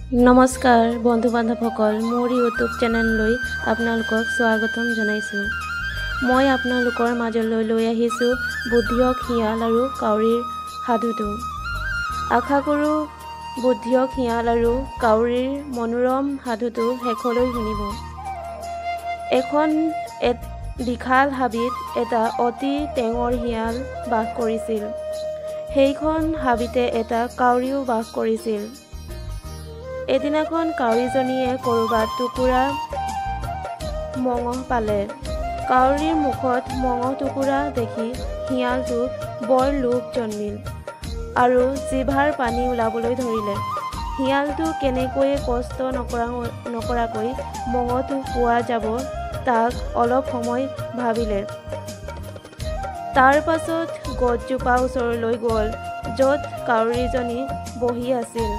नमस्कार बंधु बान्धवসকল मोर यूट्यूब चेनेलলৈ আপোনালোকক স্বাগতম জনাইছো। মই আপোনালোকৰ মাজলৈ লৈ আহিছো বুদ্ধিয়ক হিয়াল আৰু কাউৰীৰ সাধুটো। আশা কৰো বুদ্ধিয়ক হিয়াল আৰু কাউৰীৰ মনোৰম সাধুটো শেষলৈ শুনিব। এখন বিশাল হাবিত এটা অতি টেঙৰ হিয়াল বাস কৰিছিল। সেইখন হাবিতে এটা কাউৰীও বাস কৰিছিল। এদিনাখন কাউৰীজনীয়ে কৰবাত টুকুৰা মঙহ পালে। কাউৰীৰ মুখত মঙহ টুকুৰা দেখি হিয়ালটো বৰ লোভ জন্মিল আৰু জিভাৰ পানী ওলাবলৈ ধৰিলে। হিয়ালটো কেনেকৈ কষ্ট নকৰাকৈ মঙহটো পোৱা যাব তাক অলপ সময় ভাবিলে। তাৰ পাছত গছজোপা ওচৰলৈ গ'ল য'ত কাউৰীজনী বহি আছিল।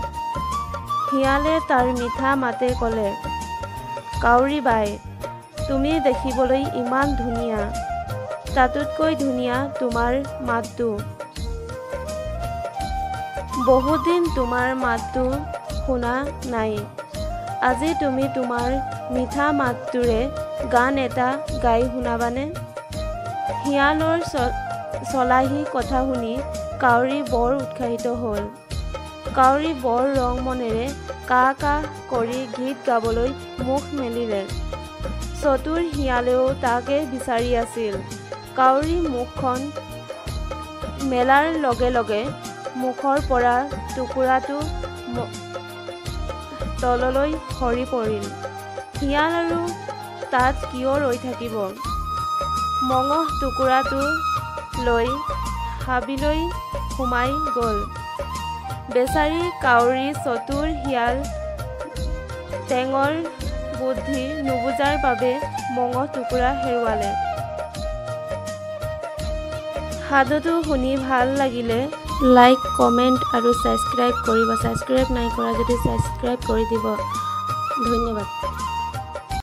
হিয়ালে তাৰ মিঠা মাতে ক'লে, কাউৰী বাই, তুমি দেখিবলৈ ইমান ধুনীয়া, তাতোতকৈ ধুনীয়া তোমাৰ মাতটো। বহুদিন তোমাৰ মাতটো শুনা নাই। আজি তুমি তোমাৰ মিঠা মাতটোৰে গান এটা গাই শুনাবানে? হিয়ালৰ চলাহী কথা শুনি কাউৰী বৰ উৎসাহিত হ'ল। কাউৰী বৰ ৰং মনেৰে কাহ কাহ কৰি গীত গাবলৈ মুখ মেলিলে। চতুৰ হিয়ালেও তাকে বিচাৰি আছিল। কাউৰী মুখখন মেলাৰ লগে লগে মুখৰ পৰা টুকুৰাটো তললৈ সৰি পৰিল। হিয়াল আৰু তাত কিয় ৰৈ থাকিব? মঙহ টুকুৰাটো লৈ হাবিলৈ সোমাই গ'ল। বেচাৰী কাউৰী চতুৰ হিয়াল টেঙৰ বুদ্ধি নুবুজাৰ বাবে মঙহ টুকুৰা হেৰুৱালে। সাধুটো শুনি ভাল লাগিলে লাইক কমেণ্ট আৰু ছাবস্ক্ৰাইব কৰিব। ছাবস্ক্ৰাইব নাই কৰা যদি ছাবস্ক্ৰাইব কৰি দিব। ধন্যবাদ।